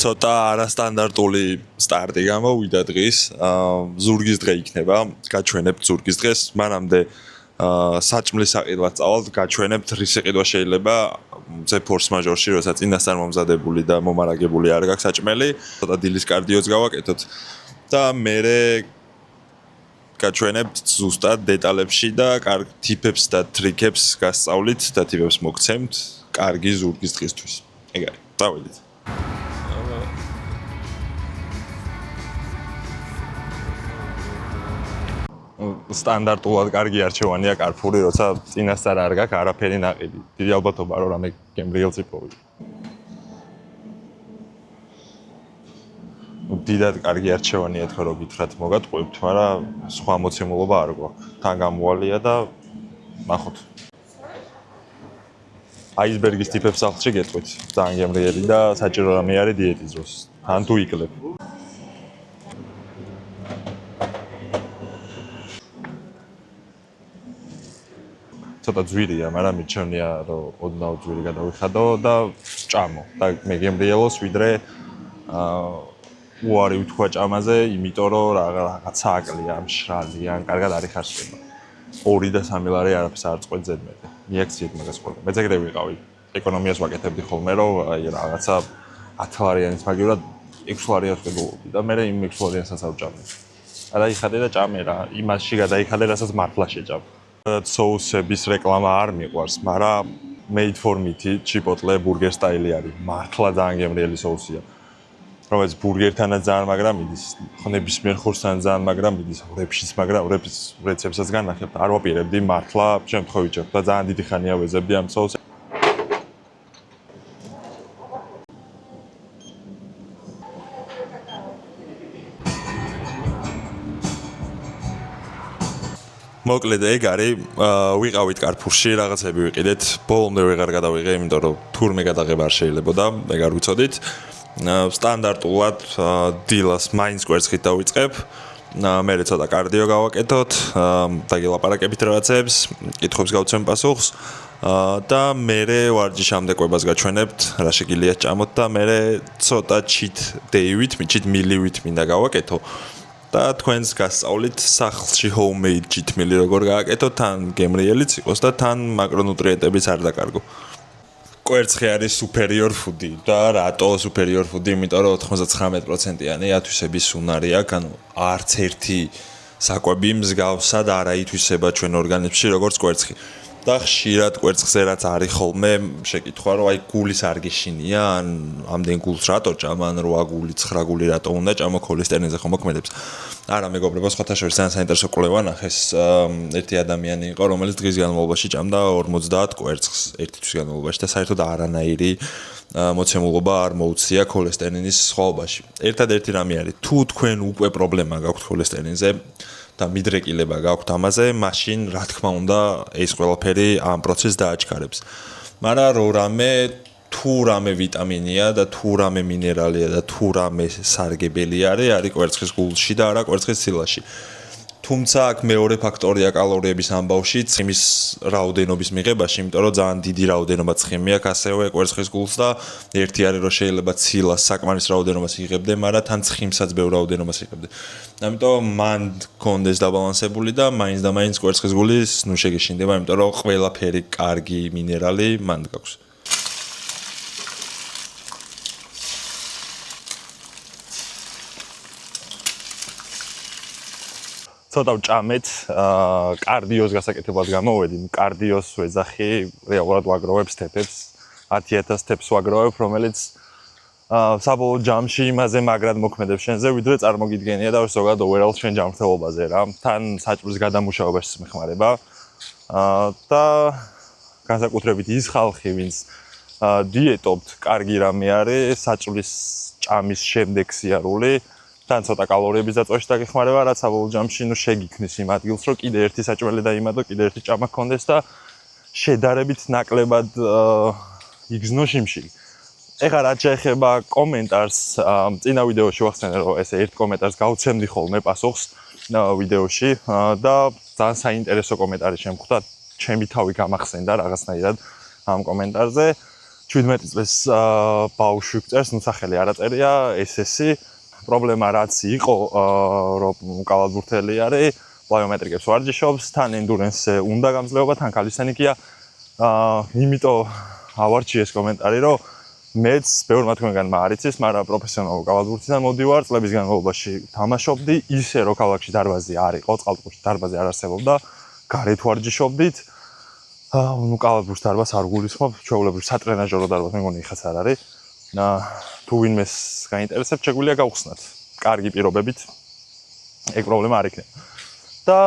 ცოტა არასტანდარტული სტარტი გამოვიდა დღის. ზურგის დღე იქნება, გაჩვენებთ ზურგის დღეს. მანამდე საჭმლის საყიდვად წავალთ, გაჩვენებთ რის საყიდვა შეიძლება ზე ფორს მაჟორში, როცა წინასწარ მომზადებული და მომარაგებული არ გაქვს საჭმელი. ცოტა დილის კარდიოც გავაკეთოთ და მერე გაჩვენებთ ზუსტად დეტალებში და კარგ ტიპებს და ტრიკებს გასწავლით და ტიპებს მოგცემთ კარგი ზურგის დღისთვის. ეგ არის. დავიდეთ. სტანდარტულად კარგი არჩევანია კარფური, როცა წინასწარ არ გაქვს არაფერი ნაყიდი. დიდი ალბათობა რომ რამე გემრიელს იპოვი. დიდად კარგი არჩევანია თქო რომ გითხრათ მოგატყუებთ, მაგრამ სხვა მოცემულობა არ გვაქვს. თან გამოვალია და ნახოთ. აისბერგის ტიპებს სახლში გეტყვით. ძალიან გემრიელი და საჭირო რამე არის დიეტის დროს. თან თუ იკლებ. ცოტა ძვირია, მაგრამ მიჩვენია რომ ოდნავ ძვირი გადავიხადო და ჭამო და მე გემრიელოს ვიდრე უარი უთქვა ჭამაზე, იმიტომ რომ რაღაცა აკლია, მშრალია, კარგად არ იხარშება. 2 და 3 ლარი არაფერს არ წყვეტ ზედმეტი. მიაქციეთ მაგას ყველა. მეც ეგრე ვიყავი. ეკონომიას ვაკეთებდი ხოლმე, რომ აი რაღაცა 10 ლარიანის მაგივრად 6 ლარიანს ვიყავდი და მე იმ 6 ლარიანსაც არ ვჭამე. გადაიხადე და ჭამე რა. იმასში გადაიხადე, რასაც მართლა შეჭამ. соусების რეკლამა არ მიყვარს, მაგრამ made for meat-ი chipotle burger style-ი არის. მართლა ძალიან გემრიელი соусია. რომელიც ბურგერთანაც ძალიან მაგრა მიდის, ხნებისმიერ ხორცთან ძალიან მაგრა მიდის, ვრებშიც მაგრა, ვრების რეცეპტსაც განახებთ, არ ვაპირებდი მართლა შემთხვევით და ძალიან დიდი ხანია ვეძებდი ამ соусს. მოკლედ ეგ არის, ვიყავით კარფურში, რაღაცები ვიყიდეთ, ბოლომდე ვეღარ გადავიღე, იმიტომ რომ თურმე გადაღება არ შეიძლებოდა, ეგ არ ვიცოდით. სტანდარტულად დილას მაინც კვერცხით დავიწყებ, მერე ცოტა კარდიო გავაკეთოთ, დაგილაპარაკებით რაღაცებს, კითხვებს გავცემ პასუხს და მერე ვარჯიშამდე კვებას გაჩვენებთ, რა შეგიძლიათ ჭამოთ და მერე ცოტა cheat day-ვით, cheat meal-ვით მინდა გავაკეთო. და თქვენს გასწავლით სახლში homemade cheat meal როგორ გააკეთოთ, თან გემრიელიც იყოს და თან მაკრონუტრიენტებიც არ დაკარგო. კვერცხი არის superior food-ი და რატო superior food-ი? იმიტომ რომ 99%-იანი ათვისების უნარი აქვს, ანუ არც ერთი საკვები მსგავსად არ აითვისება ჩვენ ორგანიზმში როგორც კვერცხი. და ხშირად კვერცხზე რაც არის ხოლმე შეკითხვა რომ აი გულის არ გიშინია, ან ამდენ გულს რატო ჭამ, ან 8 გული, 9 გული რატო უნდა ჭამო ქოლესტერინის ხომ მოქმედებს. არა მეგობრებო, სხვათა შორის ძალიან საინტერესო კვლევა ნახეს. ერთი ადამიანი იყო, რომელიც დღის განმავლობაში ჭამდა 50 კვერცხს ერთი თვის განმავლობაში და საერთოდ არანაირი მოცემულობა არ მოუწია ქოლესტერინის სხვაობაში. ერთადერთი რამე არის, თუ თქვენ უკვე პრობლემა გაქვთ ქოლესტერინზე და მიდრეკილება გაქვთ ამაზე, მაშინ რა თქმა უნდა ეს ყველაფერი ამ პროცესს დააჩქარებს. მაგრამ რამე თუ რამე ვიტამინია და თუ რამე მინერალია და თუ რამე სარგებელი არის კვერცხის გულში და არა კვერცხის ცილაში. თუმცა აქ მეორე ფაქტორია კალორიების ამბავშიც, იმის რაოდენობის მიღებაში, იმიტომ რომ ძალიან დიდი რაოდენობა ცხიმი აქვს ასევე კვერცხის გულს და ერთი არის რომ შეიძლება ცილას საკმარის რაოდენობას იღებდე, მაგრამ თან ცხიმსაც ბევრ რაოდენობას იღებდე. ამიტომ მან გქონდეს დაბალანსებული და მაინც და მაინც კვერცხის გულის ნუ შეგეშინდება, იმიტომ რომ ყველაფერი კარგი მინერალი მან გაქვს. ცოტა ვჭამეთ, კარდიოს გასაკეთებლად გამოვედი, კარდიოს ვეძახი, რეალურად ვაგროვებ სტეპებს, 10,000 სტეპს ვაგროვებ, რომელიც საბოლოო ჯამში იმაზე მაგრად მოქმედებს შენზე, ვიდრე წარმოგიდგენია და ზოგადად overall შენ ჯანმრთელობაზე რა. თან საჭმლის გადამუშავებაშიც მეხმარება. და განსაკუთრებით ის ხალხი, ვინც დიეტობთ, კარგი რამე არის, საჭმლის ჭამის შემდეგ სიარული. თან ცოტა კალორიების დაწვაში დაგეხმარება, რაც საბოლოო ჯამში ნუ შეგიქმნის იმ ადგილს, რომ კიდე ერთი საჭმელი დაიმატო, კიდე ერთი ჭამა გქონდეს და შედარებით ნაკლებად იგზნო შიმშილი. ეხლა რაც შეეხება კომენტარს, წინა ვიდეოში ვახსენე, რომ ესე ერთ კომენტარს გავცემდი ხოლმე პასუხს ვიდეოში და ძალიან საინტერესო კომენტარი შემხვდა, ჩემი თავი გამახსენდა რაღაცნაირად ამ კომენტარზე. 17 წლის ბავშვი წერს, ნუ სახელი არ აწერია, SS-ი. პრობლემა რაც იყო, რომ კალათბურთელი არის, პლაიომეტრიკებს ვარჯიშობს, თან ენდურენსზე უნდა გამძლეობა, თან კალისთენიკია. იმიტომ ავარჩიეს კომენტარი, რომ მეც ბევრმა თქვენგანმა არ იცის, მაგრამ პროფესიონალურ კალათბურთიდან მოდივარ, წლების განმავლობაში თამაშობდი, ისე რომ ქალაქში დარბაზი არ იყო, წყალტუბოში დარბაზი არ არსებობდა, გარეთ ვარჯიშობდით. ნუ კალათბურთს დარბაზს არ გულისხმობ, ჩვეულებრივ სატრენაჟერო დარბაზი მეგონი ხაც არ არის. თუ ვინმეს გაინტერესებს, შეგვიძლია გავხსნათ. კარგი პირობებით. ეგ პრობლემა არ იქნება. და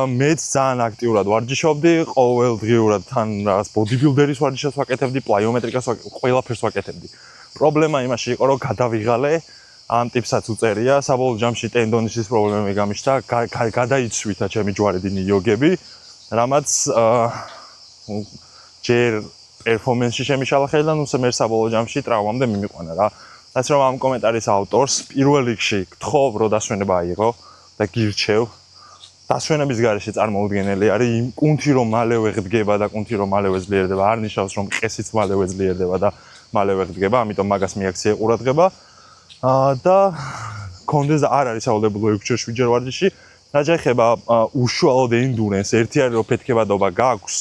მეც ძალიან აქტიურად ვარჯიშობდი, ყოველდღიურად თან რაღაც ბოდიბილდერის ვარჯიშებს ვაკეთებდი, პლაიომეტრიკას ყველაფერს ვაკეთებდი. პრობლემა იმაში იყო, რომ გადავიღალე, ამ ტიპსაც უწერია, საბოლოო ჯამში ტენდონისის პრობლემა გამიშთა, გადაიცვითა ჩემი ჯვარედინი იოგები, რამაც ჯერ პერფორმენსში შემიშალა ხელი და ნუ მე საბოლოო ჯამში ტრავმამდე მიმიყვანა რა. რაც რომ ამ კომენტარის ავტორს პირველ რიგში გთხოვ, რომ დასვენება აიღო და გირჩევ. დასვენების გარეშე წარმოუდგენელი არის იმ კუნთი რომ მალევე ღდგება და კუნთი რომ მალევე ძლიერდება, არ ნიშნავს რომ ყესიც მალევე ძლიერდება და მალევე ღდგება, ამიტომ მაგას მიაქცია ყურადღება. და კონდეს არ არის საუბრობლო 6-7 ვარჯიში. რაც ეხება უშუალოდ ენდურენს, ერთი არის რომ ფეთქებადობა გაქვს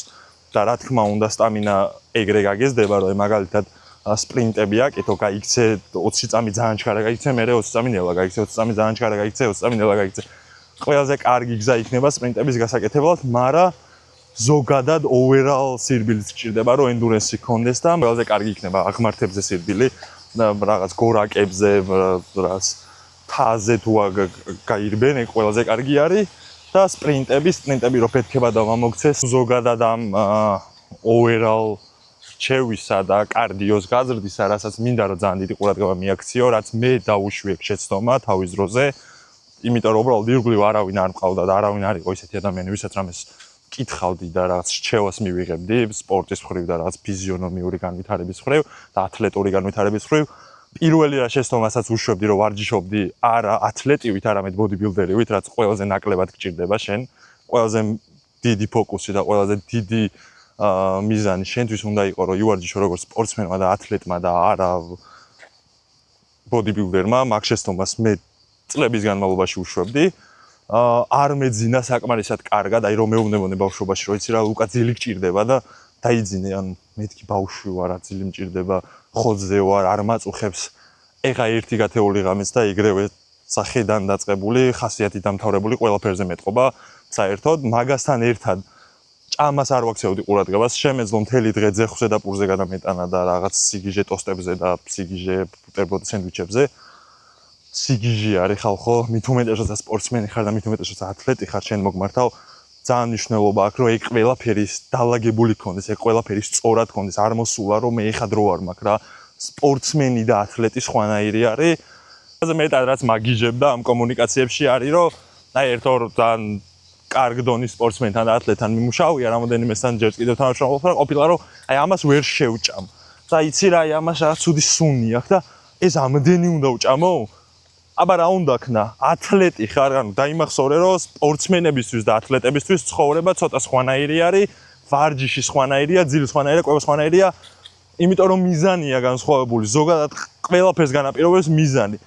და რა თქმა უნდა სტამინა ეგრე გაგეზდება, რომ მაგალითად სპრინტები აკეთო, გაიქცე 20 წამი ძალიან ჩქარა გაიქცე, მერე 20 წამი ნელა გაიქცე, 20 წამი ძალიან ჩქარა გაიქცე, 20 წამი ნელა გაიქცე. ყველაზე კარგი გზა იქნება სპრინტების გასაკეთებლად, მაგრამ ზოგადად overall სირბილიც გჭირდება, რომ ენდურენსი გქონდეს და ყველაზე კარგი იქნება აღმართებზე სირბილი, რაღაც გორაკებზე, რაღაც თაზე თუ გაირბენ, ეგ ყველაზე კარგი არის და სპრინტები რო ფეთქებადობა მოგცეს, ზოგადად ამ overall რჩევისა და კარდიოს გაზრდისა, რასაც მინდა რომ ძალიან დიდი ყურადღება მიაქციო, რაც მე დავუშვიე შეცდომა თავის დროზე. იმიტომ რომ უბრალოდ ირგვლივ არავინ არ მყავდა და არავინ არ იყო ისეთი ადამიანი, ვისაც რამეს კითხავდი და რაღაც რჩევას მივიღებდი სპორტის მხრივ და რაღაც ფიზიონომიური განვითარების მხრივ და ათლეტური განვითარების მხრივ. პირველი რა შეცდომასაც უშვებდი, რომ ვარჯიშობდი არა ათლეტივით, არამედ ბოდიბილდერივით, რაც ყველაზე ნაკლებად გჭირდება შენ. ყველაზე დიდი ფოკუსი და ყველაზე დიდი მიზანი შენთვის უნდა იყო, რომ ივარჯიშო როგორც სპორტსმენმა და ათლეტმა და არა ბოდიბილდერმა, მაგ შეცდომას მე წლების განმავლობაში უშვებდი. არ მეძინა საკმარისად კარგად, აი რომ მეუბნებოდი ბავშვობაში, რომ იცი რა, უკა ძილი გჭირდება და დაიძინე, ან მეთქი ბავშვი ვარ, ძილი მჭირდება, ხოძზე ვარ, არ მაწუხებს. ეხა ერთი გათეული ღამეც და ეგრევე სახიდან დაწყებული, ხასიათით დამთავრებული ყველაფერზე მეტყობა, საერთოდ მაგასთან ერთად ჭამას არ ვაქცევდი ყურადღებას, შემეძლო მთელი დღე ძეხვზე და პურზე გადამეტანა და რაღაც სიგიჟე ტოსტებზე და სიგიჟე ბუტერბროდი სენდვიჩებზე. სიგიჟე არის ხალხო, მით უმეტეს როცა სპორტსმენი ხარ და მით უმეტეს როცა ათლეტი ხარ, შენ მოგმართავ ძალიან მნიშვნელობა აქვს, რომ ეგ ყველაფერი დალაგებული ქონდეს, ეგ ყველაფერი სწორად ქონდეს, არ მოსულა რომ მე ეხა დრო არ მაქვს რა. სპორტსმენი და ათლეტი სხვანაირი არის. ასე მეტად რაც მაგიჟებდა ამ კომუნიკაციებში არის, რომ აი ერთო ძალიან კარგ დონის სპორტსმენთან და ათლეტთან მიმუშავია, რამოდენიმესთან ჯერ კიდევ თანამშრომლობ, ყოფილა რომ აი ამას ვერ შევჭამ. და იცი რა, აი ამას რაღაც ცუდი სუნი აქვს და ეს ამდენი უნდა უჭამო? აბა რა უნდა ქნა? ათლეტი ხარ, ანუ დაიმახსოვრე, რომ სპორტსმენებისთვის და ათლეტებისთვის ცხოვრება ცოტა სხვანაირი არის, ვარჯიში სხვანაირია, ძილი სხვანაირია, კვება სხვანაირია, იმიტომ რომ მიზანია განსხვავებული, ზოგადად ყველაფერს განაპირობებს მიზანი.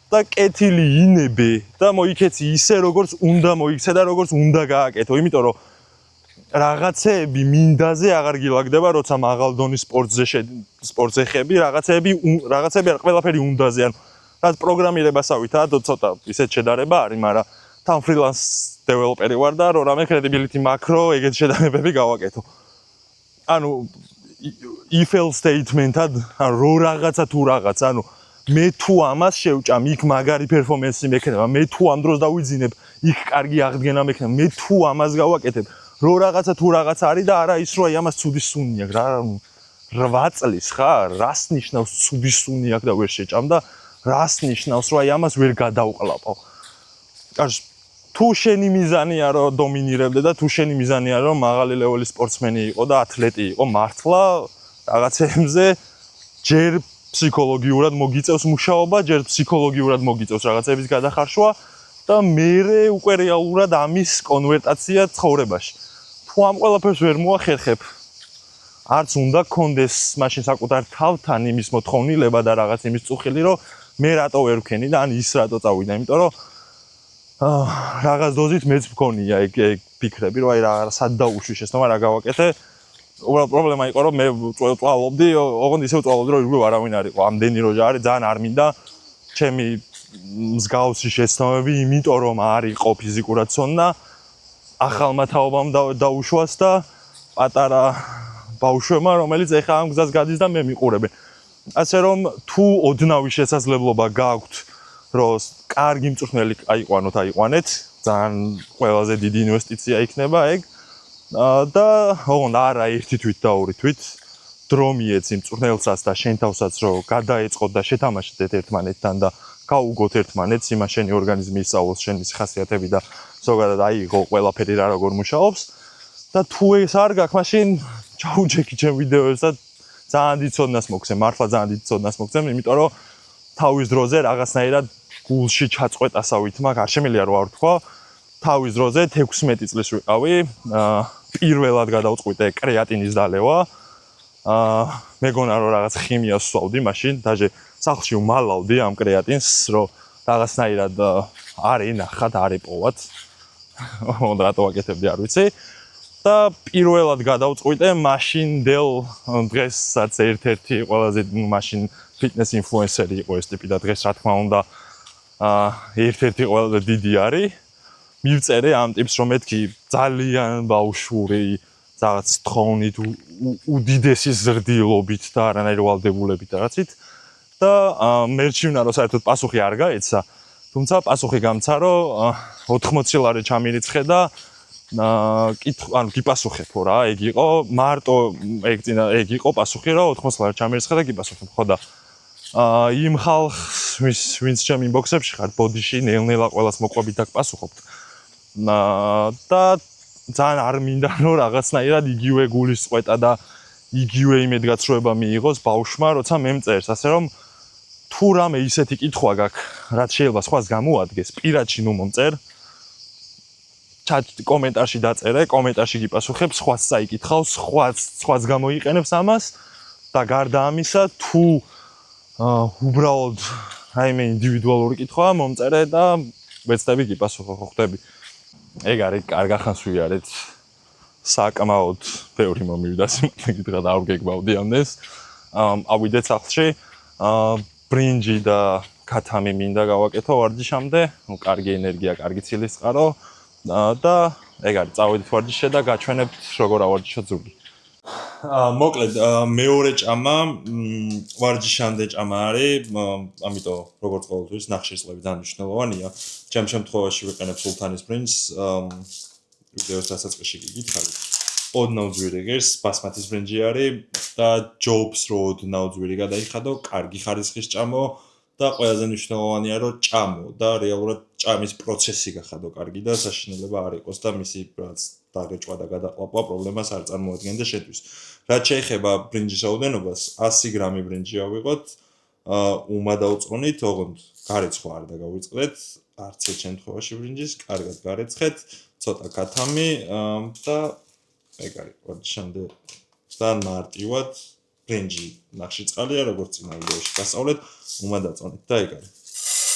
და კეთილი ინებე და მოიქეცი ისე როგორც უნდა მოიქცე და როგორც უნდა გააკეთო, იმიტომ რომ რაღაცეები მინდაზე აღარ გილაგდება, როცა მაღალ დონის სპორტზე ხები, რაღაცეები ყველაფერი უნდაზე, ანუ რაც პროგრამირებასავითაა, ცოტა ისეთ შედარება არის, მაგრამ თან ფრილანს დეველოპერი ვარ და რო რამე credibility macro ეგეთ შედარებები გავაკეთო. ანუ if-else statement-ად, ანუ რო რაღაცა თუ რაღაც, ანუ მე თუ ამას შევჭამ, იქ მაგარი პერფორმენსი მექნება, მე თუ ამ დროს დავიძინებ, იქ კარგი აღდგენა მექნება, მე თუ ამას გავაკეთებ, რო რაღაცა თუ რაღაც არის და არა ის რომ აი ამას ცუდი სუნი აქვს, რა 8 წლის ხარ, რას ნიშნავს ცუდი სუნი აქვს და ვერ შეჭამ და რას ნიშნავს რომ აი ამას ვერ გადავყლაპო. კარგი, თუ შენი მიზანია რომ დომინირებდე და თუ შენი მიზანია რომ მაღალი ლეველის სპორტსმენი იყო და ათლეტი იყო, მართლა რაღაცეებზე ჯერ ფსიქოლოგიურად მოგიწევს მუშაობა, ჯერ ფსიქოლოგიურად მოგიწევს რაღაცების გადახარშვა და მერე უკვე რეალურად ამის კონვერტაცია ცხოვრებაში. თუ ამ ყველაფერს ვერ მოახერხებ, არც უნდა გქონდეს მაშინ საკუთარ თავთან იმის მოთხოვნილება და რაღაც იმის წუხილი, რომ მე რატო ვერ ვქენი და ან ის რატო წავიდა, იმიტომ რომ რაღაც დოზით მეც მქონია ეგ ფიქრები, რომ აი რა სად დაუშვი შეცდომა რა გავაკეთე. უბრალოდ პრობლემა იყო, რომ მე წვალობდი, ოღონდ ისევ წვალობდი, რომ ირგვლივ არავინ არ იყო. ამდენი რო ჯარი ძალიან არ მინდა ჩემი მსგავსი შეცდომები, იმიტომ რომ არ იყო ფიზიკურად ცოდნა, ახალმა თაობამ დაუშვას და პატარა ბავშვებმა, რომელიც ეხა ამ გზას გადის და მე მიყურებენ. ასე რომ თუ ოდნავი შესაძლებლობა გაქვთ, რომ კარგი მწვრთნელი აიყვანეთ, ძალიან ყველაზე დიდი ინვესტიცია იქნება ეგ. და ოღონდ არა ერთი თვით და ორი თვით დრო მიეცი მწვრთნელსაც და შენ თავსაც რომ გადაეწყოთ და შეთამაშდეთ ერთმანეთთან და გაუგოთ ერთმანეთს, იმას შენი ორგანიზმი ისწავლოს შენი ხასიათები და ზოგადად აიღო ყველაფერი რა როგორ მუშაობს და თუ ეს არ გაქვს, მაშინ ჩაუჯექი ჩემ ვიდეოებს და ძალიან დიდ ცოდნას მოგცემ, მართლა ძალიან დიდ ცოდნას მოგცემ, იმიტომ რომ თავის დროზე რაღაცნაირად გულში ჩაწყვეტასავით მაგ არ შემიძლია რომ არ ვთქვა. თავის დროზე 16 წლის ვიყავი, პირველად გადავწყვიტე კრეატინის დალევა. მეგონა რომ რაღაც ქიმიას ვსვავდი მაშინ, დაჟე სახლში ვმალავდი ამ კრეატინს, რომ რაღაცნაირად არ ენახათ, არ ეპოვათ. ოღონდ რატო ვაკეთებდი არ ვიცი. და პირველად გადავწყვიტე მაშინდელ დღესაც ერთ-ერთი ყველაზე მაშინ ფიტნეს ინფლუენსერი იყო ეს ტიპი და დღეს რა თქმა უნდა ერთ-ერთი ყველაზე დიდი არის. მივწერე ამ ტიპს, რომ მეთქი ძალიან ბავშვური, რაღაც თხოვნით, უდიდესი ზრდილობით და არანაირი ვალდებულებით რაღაცით და მერჩივნა რომ საერთოდ პასუხი არ გაეცა, თუმცა პასუხი გამცა, რომ 80 ლარი ჩამირიცხე და გიპასუხებო რა, ეგ იყო მარტო ეგ იყო პასუხი, რომ 80 ლარი ჩამირიცხე და გიპასუხებ, ხო და იმ ხალხს, ვინც ჩემ ინბოქსებში ხარ, ბოდიში ნელ-ნელა ყველას მოყვებით აქ პასუხობთ. და ძალიან არ მინდა რომ რაღაცნაირად იგივე გულისწყეტა და იგივე იმედგაცრუება მიიღოს ბავშვმა, როცა მე მწერს, ასე რომ თუ რამე ისეთი კითხვა გაქვს, რაც შეიძლება სხვას გამოადგეს, პირადში ნუ მომწერ. კომენტარში დაწერე, კომენტარში გიპასუხებ, სხვას წაიკითხავს, სხვას გამოიყენებს ამას და გარდა ამისა, თუ უბრალოდ რაიმე ინდივიდუალური კითხვაა, მომწერე და ვეცდები გიპასუხო, ხო ხდები. ეგ არის კარგახანს ვიარეთ. საკმაოდ ბევრი მომივიდა სიმართლე გითხრათ, არ გეგმავდი ამდენს. ავიდეთ სახლში, ბრინჯი და ქათამი მინდა გავაკეთო ვარჯიშამდე, კარგი ენერგია, კარგი ცილის-წყარო და ეგ არის, წავედით ვარჯიშზე და გაჩვენებთ როგორ ავარჯიშოთ ზურგი. მოკლედ, მეორე ჭამა, ვარჯიშამდე ჭამა არის, ამიტომ როგორც ყოველთვის ნახშირწყლები ძალიან მნიშვნელოვანია. ჩემ შემთხვევაში ვიყენებ სულთანის ბრინჯს, ვიდეოს დასაწყისში გითხარით. ოდნავ ძვირი ღირს, ბასმათის ბრინჯი არის და ჯობს რომ ოდნავ ძვირი გადაიხადო, კარგი ხარისხის ჭამო და ყველაზე მნიშვნელოვანია რომ ჭამო და რეალურად ჭამის პროცესი გახადო კარგი და საშინელება არ იყოს და მისი რაც დაგეჭვა და გადაყლაპვა პრობლემას არ წარმოადგენდა შენთვის. რაც შეეხება ბრინჯის რაოდენობას, 100 გრამი ბრინჯი ავიღოთ, უმა დავწყონით, ოღონდ გარეცხვა არ დაგავიწყდეთ, არც ერთ შემთხვევაში ბრინჯის, კარგად გარეცხეთ, ცოტა ქათამი და ეგ არის ვარჯიშამდე ძალიან მარტივად ბრინჯი ნახშირწყალია, როგორც წინა ვიდეოში გასწავლეთ, უმა დაწონით და ეგ არის.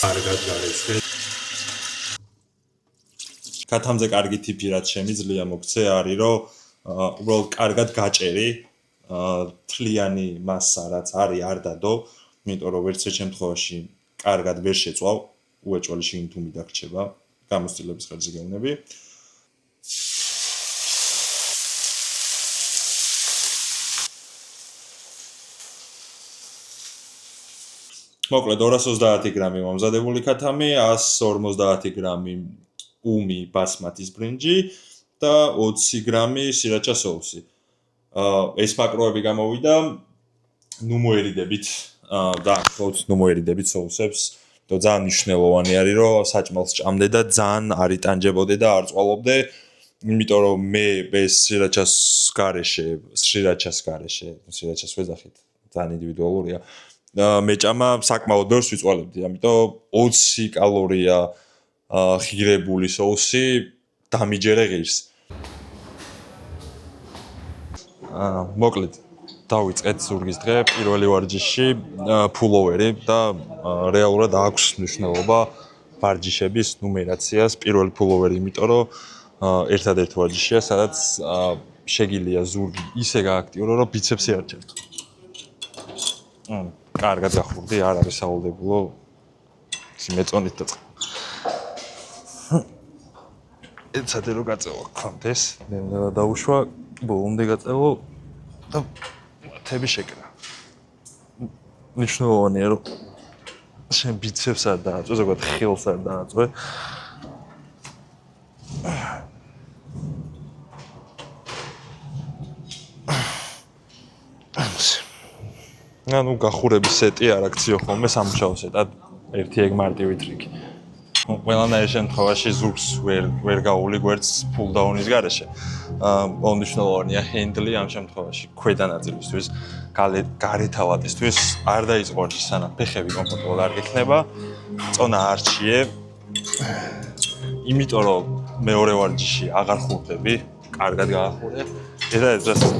კარგად გარეცხეთ. ქათამზე კარგი ტიპი რაც შემიძლია მოგცე არის, რომ უბრალოდ კარგად გაჭერი, თლიანი მასა რაც არის არ დადო, იმიტომ რომ ვერც ერთ შემთხვევაში კარგად ვერ შეწვალ, უეჭველი შიგნით უმი დაგრჩება, გამოცდილების ხარჯზე გეუბნები. მოკლედ 230 გრამი მომზადებული ქათამი, 150 გრამი უმი ბასმათის ბრინჯი და 20 გრამი სირაჩა соуსი. ეს მაკროები გამოვიდა, ნუ მოერიდებით და ხოთ ნუ მოერიდებით соуსებს. და ძალიან მნიშვნელოვანი არის, რომ საჭმელს ჭამდე და ძალიან არ იტანჯებოდე და არ წვალობდე, იმიტომ რომ მე ეს სირაჩას გარეშე, სირაჩას ვეძახით, ძალიან ინდივიდუალურია. მე ჭამა საკმაოდ ბევრს ვიწვალებდი, ამიტომ 20 კალორია ღირებული соуსი დამიჯერე ღირს. მოკლედ დავიწყეთ ზურგის დღე პირველი ვარჯიში ფულოვერი და რეალურად აქვს მნიშვნელობა ვარჯიშების ნუმერაციას პირველი ფულოვერი, იმიტომ რომ ერთადერთი ვარჯიშია, სადაც შეგიძლია ზურგი ისე გააქტიურო, რომ ბიცეპსი არ ჩერდო. კარგად გახურდი, არ არის სავალდებულო სიმეწონით და ეცადე რომ გაწევა კონდეს, დაუშვა, ბოლომდე გაწევო და თები შეკრა. ნიშნულოვანია რომ შენ ბიცეპს არ დააწვე, ზოგადად ხელს არ დააწვე. ანუ გახურების სეტი არ აქციო ხოლმე სამუშაო სეტად ერთი ეგ მარტივი ტრიკი. ყველანაირ შემთხვევაში ზურგს ვერ გაული გვერდს ფულდაუნის გარეშე. მნიშვნელოვანია ჰენდლი ამ შემთხვევაში ქვედა ნაწილისთვის, გარეთავატისთვის არ დაიწყორში სანამ ფეხები კომფორტულად არ გექნება, წონა არ ჩიე. იმიტომ რომ მეორე ვარჯიში აღარ ხურდები, კარგად გაახურე. ეს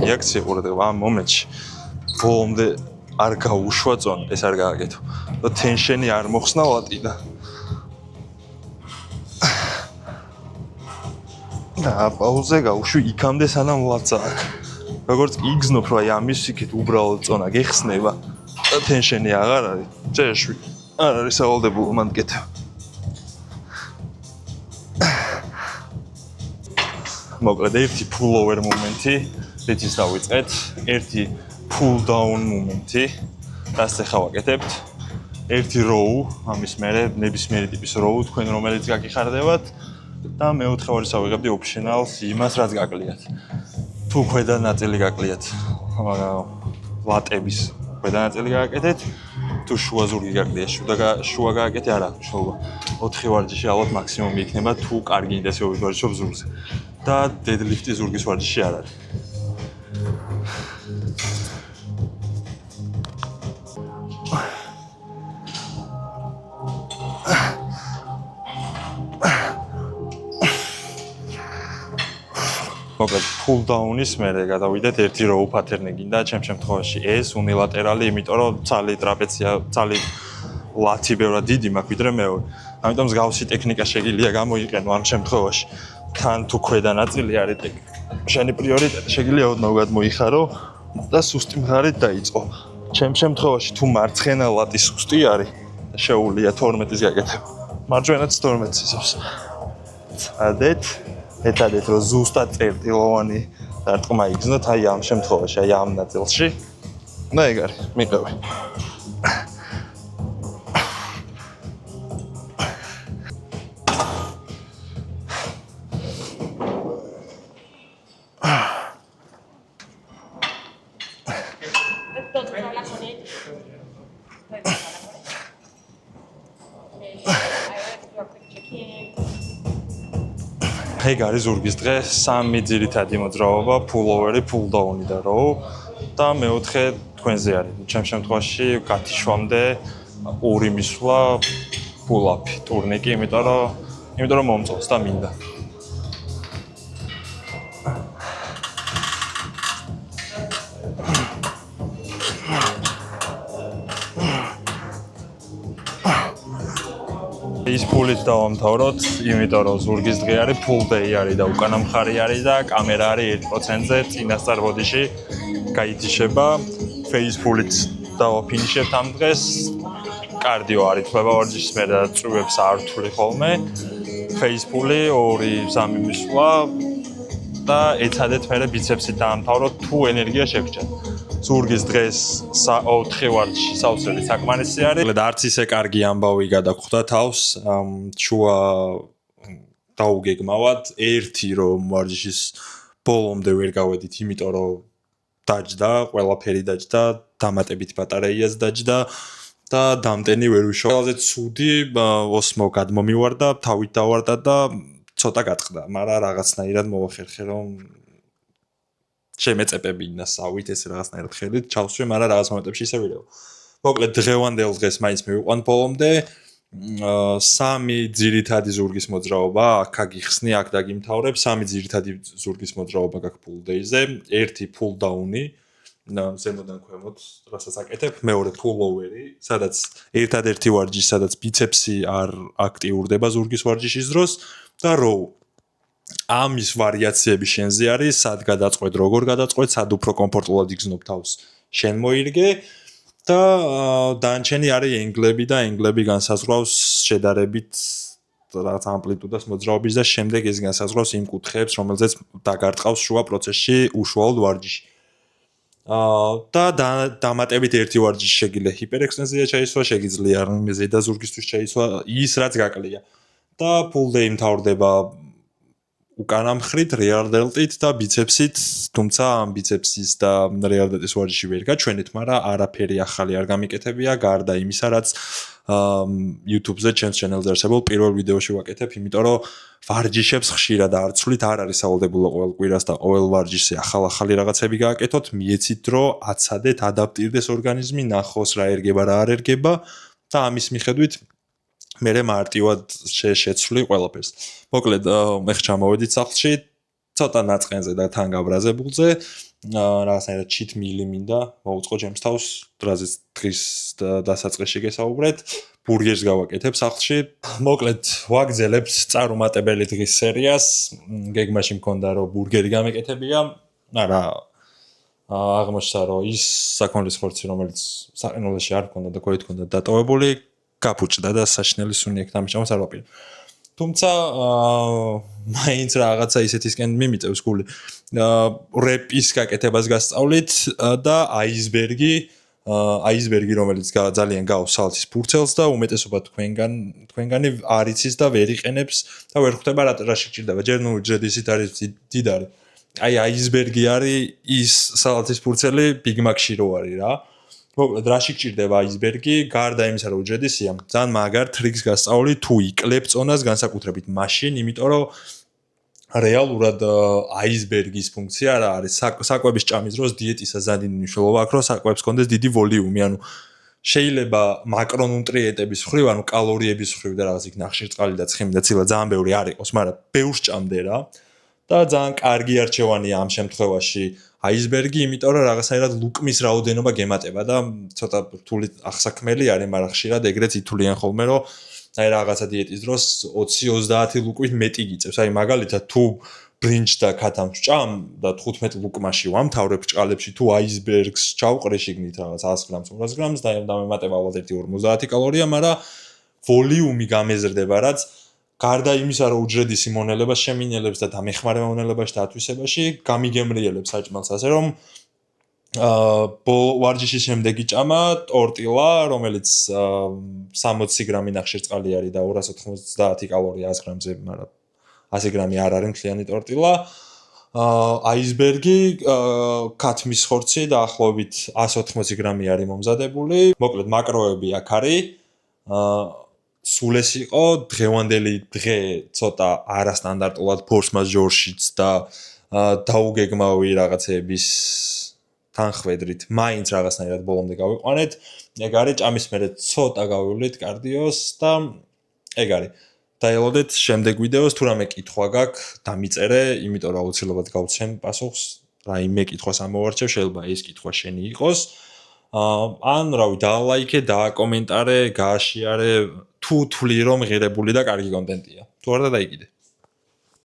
რეაქცია ყურადღება ამ მომენტში. ბოლომდე არ გაუშვა წონა, ეს არ გააკეთო. და ტენშენი არ მოხსნა ლატი და პაუზე გავუშვი იქამდე სანამ ლაცა აქ. როგორც იგზნობ რა ამის იქით უბრალოდ წონა გეხსნება და ტენშენი აღარ არის. ჭეშვი არ არის სავალდებულო მან გეთო. მოკლედ ერთი pull-over მომენტი, რითიც დავიწყეთ, ერთი pull-down მომენტი, რაც ახლა ვაკეთებთ. ერთი row, ამის მერე ნებისმიერი ტიპის row, თქვენ რომელიც გაგიხარდებათ და მეოთხე ვარჯიშს ავიღებდი optional-ს იმას, რაც გაკლიათ. თუ ქვედა ნაწილი გაკლიათ, ლატების ქვედა ნაწილი გააკეთეთ, თუ შუა ზურგი გაკლიათ, შუა გააკეთე, არ აქვს მნიშვნელობა. 4 ვარჯიში ალბათ მაქსიმუმი იქნება, თუ კარგი ინტენსივობით ვარჯიშობ ზურგზე. და deadlift-ი ზურგის ვარჯიში არ არის. მოკლედ pull down-ის მერე გადავიდეთ ერთი row pattern-ი გინდა ჩემ შემთხვევაში ეს უნილატერალი, იმიტომ რომ ცალი ტრაპეცია, ცალი ლათი ბევრად დიდი მაქვს ვიდრე მეორე. ამიტომ მსგავსი ტექნიკა შეგიძლია გამოიყენო ამ შემთხვევაში. თან თუ ქვედა ნაწილი არის შენი პრიორიტეტი, შეგიძლია ოდნავ გადმოიხარო და სუსტი მხარით დაიწყო. ჩემ შემთხვევაში თუ მარცხენა ლატი სუსტი არის, შეუძლია 12-ის გაკეთება. მარჯვენაც 12-ს იზობს. ეთადეთ რომ ზუსტად წერტილოვანი დარტყმა იგზნოთ აი ამ შემთხვევაში, აი ამ ნაწილში. და ეგ არის, მიყევი. ეგ არის ზურგის დღე, 3 ძირითადი მოძრაობა, pull-over-ი, pull-down-ი და row და მეოთხე თქვენზე არის. ჩემ შემთხვევაში გათიშვამდე 2 მისვლა pull-up-ი, ტურნიკი, იმიტომ რომ მომწონს და მინდა. ის ფულით დავამთავროთ, იმიტომ რომ ზურგის დღე არის, full day არის და უკანა მხარი არის და კამერა არის 1%-ზე, წინასწარ ბოდიში გაითიშება. face ფულით დავაფინიშებთ ამ დღეს. კარდიო არის თვება ვარჯიშის მერე და წვივებს არ ვთვლი ხოლმე. face ფული 2-3 მისვლა და ეცადეთ მერე ბიცეპსით დაამთავროთ, თუ ენერგია შეგჭირთ. ზურგის დღეს 4 ვარჯიში სავსებით საკმარისი არის. და არც ისე კარგი ამბავი გადაგხვდა თავს, შუა დაუგეგმავად, ერთი რომ ვარჯიშის ბოლომდე ვერ გავედით, იმიტომ რომ დაჯდა, ყველაფერი დაჯდა, დამატებით ბატარეიას დაჯდა და დამტენი ვერ ვიშო. ყველაზე ცუდი ოსმო გადმომივარდა, თავით დავარდა და ცოტა გატყდა, მაგრამ რაღაცნაირად მოვახერხე რომ შემეწეპებინა სავით ეს რაღაცნაირად ხელით ჩავსვი, მაგრამ რაღაც მომენტებში ისე ვირეო. მოკლედ დღევანდელ დღეს მაინც მივიყვან ბოლომდე სამი ძირითადი ზურგის მოძრაობა აქ გიხსნი, აქ დაგიმთავრებ, სამი ძირითადი ზურგის მოძრაობა გაქვს pull day-ზე, ერთი pull down-ი, ზემოდან ქვემოთ, რასაც აკეთებ, მეორე pull over-ი, სადაც ერთადერთი ვარჯიში, სადაც ბიცეპსი არ აქტიურდება ზურგის ვარჯიშის დროს და row. ამის ვარიაციები შენზე არის, სად გადაწყვეტ, როგორ გადაწყვეტ, სად უფრო კომფორტულად იგზნობ თავს, შენ მოირგე. და დანარჩენი არის ენგლები და ენგლები განსაზღვრავს შედარებით რაღაც ამპლიტუდას მოძრაობის და შემდეგ ეს განსაზღვრავს იმ კუთხეებს, რომელზეც დაგარტყავს შუა პროცესში უშუალოდ ვარჯიში. და დამატებით ერთი ვარჯიში შეგიძლია ჰიპერექსტენზია ჩაისვა, შეგიძლია ზედა ზურგისთვის ჩაისვა ის რაც გაკლია. და pull day მთავრდება უკანა მხრით, rear delt-ით და ბიცეპსით, თუმცა ამ ბიცეპსის და rear delt-ის ვარჯიში ვერ გაჩვენეთ, მაგრამ არაფერი ახალი არ გამიკეთებია, გარდა იმისა, რაც YouTube-ზე ჩემს channel-ზე არსებულ პირველ ვიდეოში ვაკეთებ, იმიტომ რომ ვარჯიშებს ხშირად არ ცვლით, არ არის სავალდებულო ყოველ კვირას და ყოველ ვარჯიშზე ახალი რაღაცები გააკეთოთ, მიეცით დრო, აცადეთ, ადაპტირდეს ორგანიზმი, ნახოს რა ერგება, რა არ ერგება და ამის მიხედვით მე მარტივად შეცვლი ყველაფერს. მოკლედ, მე ხჩამოვედით სახლში, ცოტა ნაწყენზე და თან გაბრაზებულზე, რაღაცნაირად cheat meal-ი მინდა, მოუწყო ჩემს თავს, რაზეც დღის დასაწყისში გესაუბრეთ, ბურგერს გავაკეთებ სახლში. მოკლედ, ვაგრძელებთ წარუმატებელი დღის სერიას. გეგმაში მქონდა რომ ბურგერი გამეკეთებია, მაგრამ აღმოჩნდა რომ ის საქონლის ხორცი, რომელიც საყინულში არ მქონდა და გვერდით მქონდა დატოვებული, გაფუჭდა და საშინელი სუნი ეგ დამჭამს არ ვაპირებ. თუმცა მაინც რაღაცა ისეთისკენ მიმიწევს გული. რეპის გაკეთებას გასწავლით და აისბერგი, რომელიც ძალიან გავს სალთის ფურცელს და უმეტესობა თქვენგანი არ იცის და ვერ იყენებს და ვერ ხვდება რა შეჭირდება. ჯერ ჯედისით არის დიდარი. აი აისბერგი არის ის სალთის ფურცელი Big Mac-ში რო არის რა. მოკლედ რა შეჭირდება აისბერგი, გარდა იმისა რომ უჯრედისია, ძალიან მაგარ ტრიქს გასწავლი თუ იკლებ წონას განსაკუთრებით მაშინ, იმიტომ რომ რეალურად აისბერგის ფუნქცია რა არის, საკვების ჭამის დროს დიეტისა ძალიან დიდი მნიშვნელობა აქვს, რომ საკვებს კონდეს დიდი ვოლიუმი, ანუ შეიძლება მაკრონუტრიენტების მხრივ, ანუ კალორიების მხრივ და რაღაც იქ ნახშირწყალი და ცხიმი და ცილა ძალიან ბევრი არ იყოს, მაგრამ ბევრს ჭამდე რა. და ძალიან კარგი არჩევანია ამ შემთხვევაში აისბერგი, იმიტომ რომ რაღაცნაირად ლუკმის რაოდენობა გემატება და ცოტა რთული ახსაქმელი არის, მაგრამ ხშირად ეგრეც ითვლიან ხოლმე, რომ აი რაღაცა დიეტის დროს 20-30 ლუკვით მეტი გიწევს. აი მაგალითად თუ ბრინჯს და ქათამს ჭამ და 15 ლუკმაში ვამთავრებ ჭყალებში, თუ აისბერგს ჩავყრე შიგნით რაღაც 100 გრამს, 200 გრამს და დამემატება ალბათ 1-50 კალორია, მაგრამ ვოლიუმი გამეზრდება, რაც გარდა იმისა, რომ უჯრედისი მონელებას შემინელებს და დამეხმარება მონელებაში და ათვისებაში, გამიგემრიელებს საჭმელს, ასე რომ ვარჯიშის შემდეგი ჭამა ტორტილა, რომელიც 60 გრამი ნახშირწყალი არის და 290 კალორია 100 გრამზე, მაგრამ 100 გრამი არ არის მთლიანი ტორტილა. აისბერგი, ქათმის ხორცი და ახლობით 180 გრამი არის მომზადებული. მოკლედ მაკროები აქ არის. სულ ეს იყო დღევანდელი დღე ცოტა არასტანდარტულად ფორს მაჟორშიც და დაუგეგმავი რაღაცების თანხwebdrift მაინც რაღაცნაირად ბოლომდე გავიყვანეთ. ეგ არის ჭამის მერე ცოტა გავივლით კარდიოს და ეგ არის. დაელოდეთ შემდეგ ვიდეოს, თუ რამე კითხვა გაქვს, დამიწერე, იმიტომ რომ აუცილებლად გავცემ პასუხს. რაიმე კითხვას ამოვარჩევ, შეიძლება ეს კითხვა შენი იყოს. ან რავი, დაალაიქე, დააკომენტარე, გააშიარე, თუ თვლი რომ ღირებული და კარგი კონტენტია. თუ არა დაიგიდე.